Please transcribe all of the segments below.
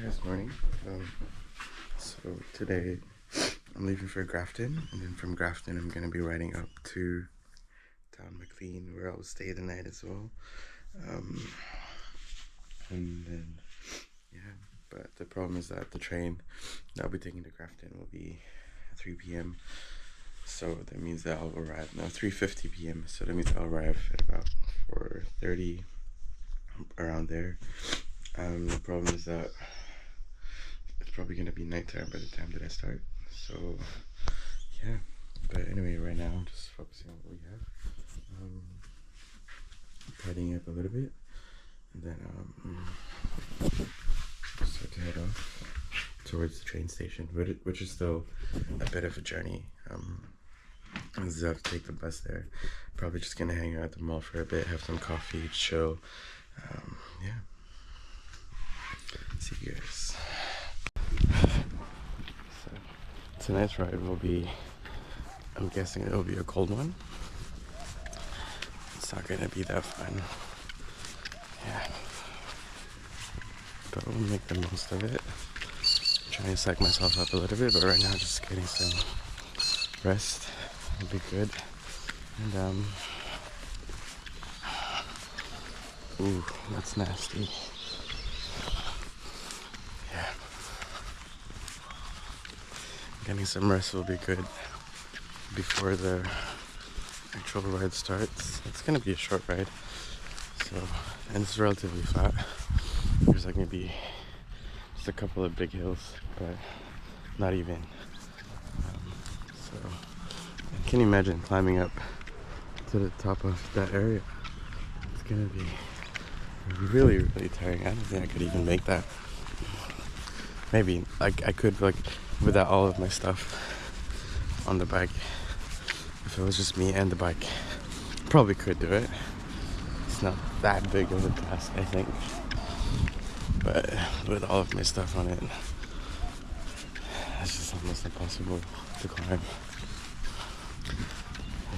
Guys, morning. So today I'm leaving for Grafton, and then from Grafton I'm gonna be riding up to Town McLean, where I'll stay the night as well. And then but the problem is that the train that I'll be taking to Grafton will be at 3 p.m. So that means that I'll arrive 3:50 p.m. So that means I'll arrive at about 4:30, around there. The problem is that it's probably gonna be nighttime by the time that I start. So yeah, but anyway, right now I'm just focusing on what we have. Tidying up a little bit, and then start to head off towards the train station, which is still a bit of a journey. I have to take the bus there. Probably just gonna hang out at the mall for a bit, have some coffee, chill. Yeah. See you guys. So tonight's ride will be, I'm guessing it will be a cold one. It's not gonna be that fun. Yeah. But we'll make the most of it. I'm trying to psych myself up a little bit, but right now just getting some rest will be good. And ooh, that's nasty. Yeah. Getting some rest will be good before the actual ride starts. It's gonna be a short ride, so, and it's relatively flat. There's like maybe just a couple of big hills, but not even. So I can imagine climbing up to the top of that area. It's gonna be really, really tiring. I don't think I could even make that. Maybe I could, like, without all of my stuff on the bike. If it was just me and the bike, probably could do it. It's not that big of a task, I think. But with all of my stuff on it, it's just almost impossible to climb.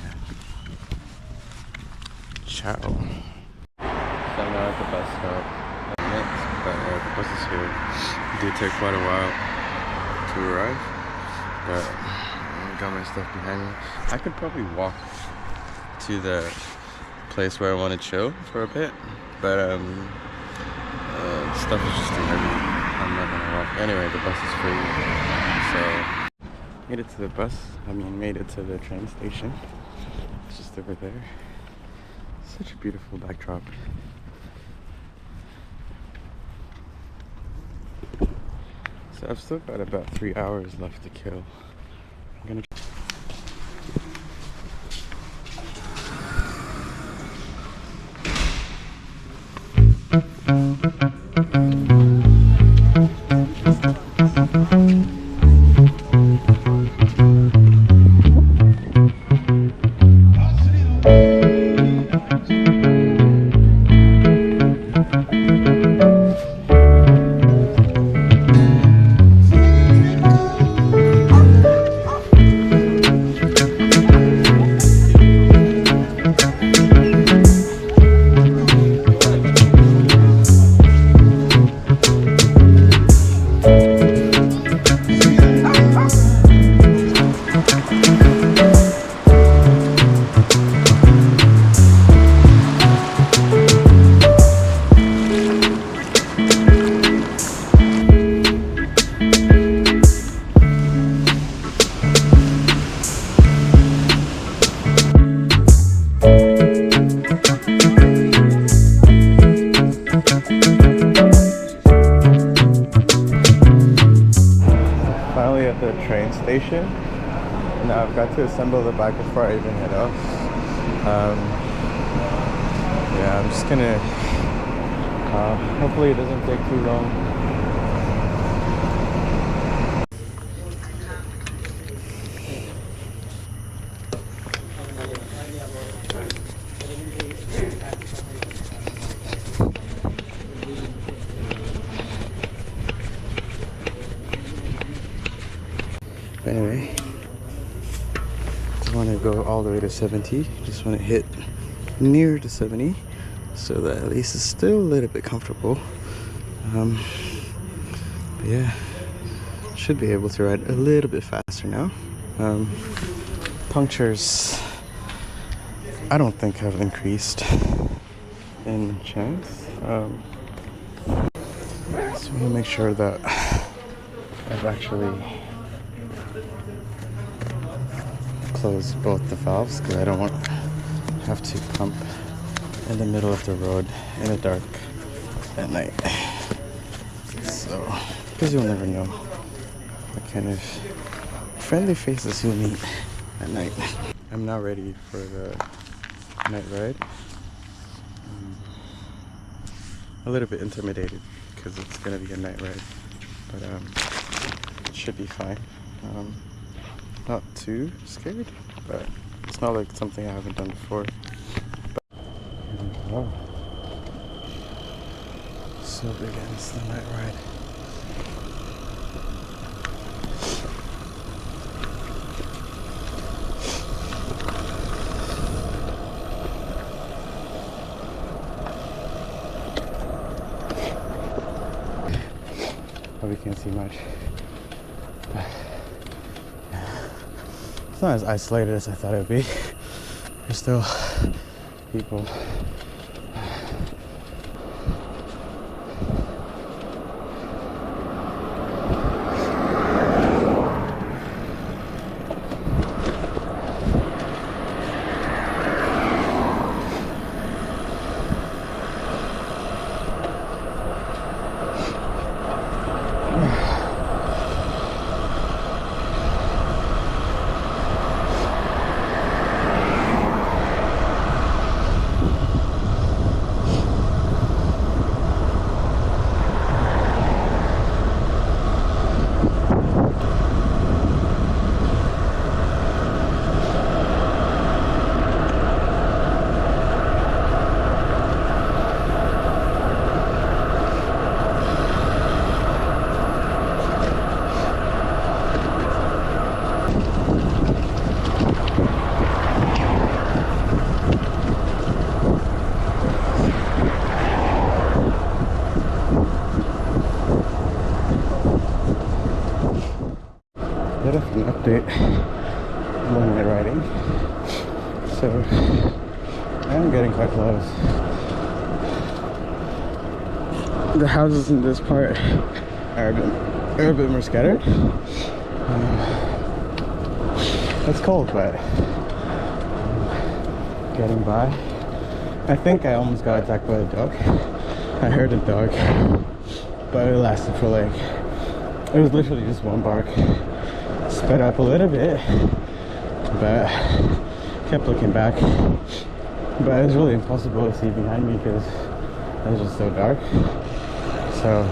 Yeah. Ciao. So I'm now at the bus stop. But the bus is here. It did take quite a while to arrive, but I got my stuff behind me. I could probably walk to the place where I want to chill for a bit, but stuff is just too heavy. I'm not gonna walk. Anyway, the bus is free, so made it to the bus. Made it to the train station. It's just over there. Such a beautiful backdrop. So I've still got about 3 hours left to kill. I'm gonna station. Now I've got to assemble the bike before I even head off. Yeah, I'm just gonna hopefully it doesn't take too long. Anyway, just want to go all the way to 70. Just want to hit near to 70 so that at least it's still a little bit comfortable. Yeah, should be able to ride a little bit faster now. Punctures, I don't think have increased in chance. So we'll make sure that I've actually closed both the valves, because I don't want to have to pump in the middle of the road in the dark at night. So, because you'll never know what kind of friendly faces you'll meet at night. I'm now ready for the night ride. A little bit intimidated because it's gonna be a night ride, but it should be fine. Not too scared, but it's not like something I haven't done before. Oh, so begins the night ride. Probably can't see much. It's not as isolated as I thought it would be. There's still people. Bit of an update on my riding. So I am getting quite close. The houses in this part are a bit more scattered. It's cold, but getting by. I think I almost got attacked by a dog. I heard a dog, but it lasted for like, it was literally just one bark. Sped up a little bit, but kept looking back. But it was really impossible to see behind me because it was just so dark. So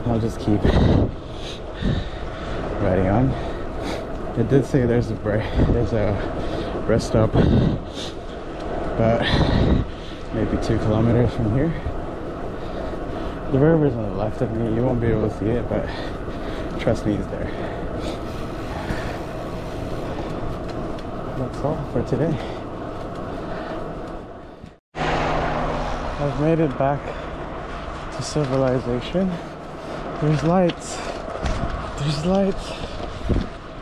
I'll just keep riding on. It did say there's a rest stop, but maybe 2 kilometers from here. The river's on the left of me. You won't be able to see it, but trust me, it's there. That's all for today. I've made it back to civilization. There's lights. There's lights.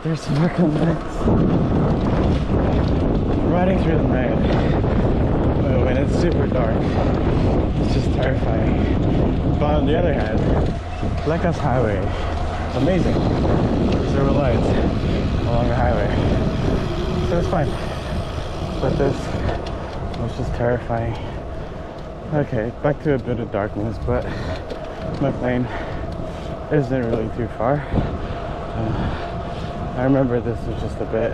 There's fucking lights. Riding through the night, when it's super dark, it's just terrifying. But on the other hand, Lekka's highway, amazing. There were lights along the highway. So it's fine, but this was just terrifying. Okay, back to a bit of darkness, but my plane isn't really too far. I remember this was just a bit,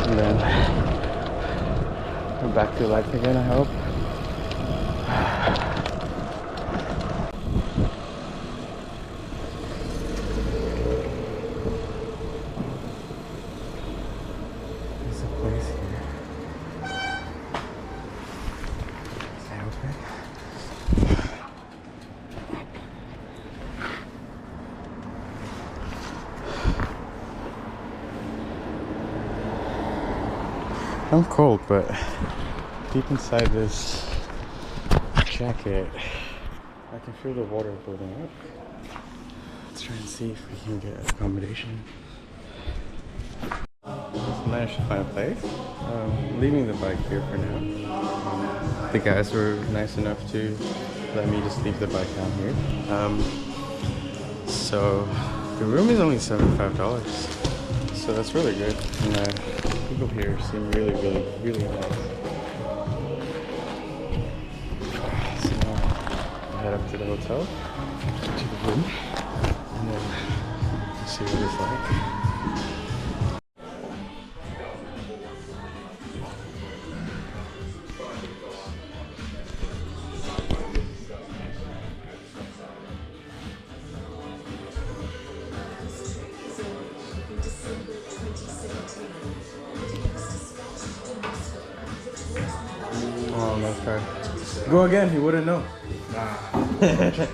and then we're back to life again, I hope. I'm cold, but deep inside this jacket, I can feel the water building up. Let's try and see if we can get accommodation. Just managed to find a place. Leaving the bike here for now. The guys were nice enough to let me just leave the bike down here. So the room is only $75, so that's really good. And people here seem really nice. So now I head up to the hotel, to the room, and then see what it's like. Oh, nice try. Go again, he wouldn't know. Nah.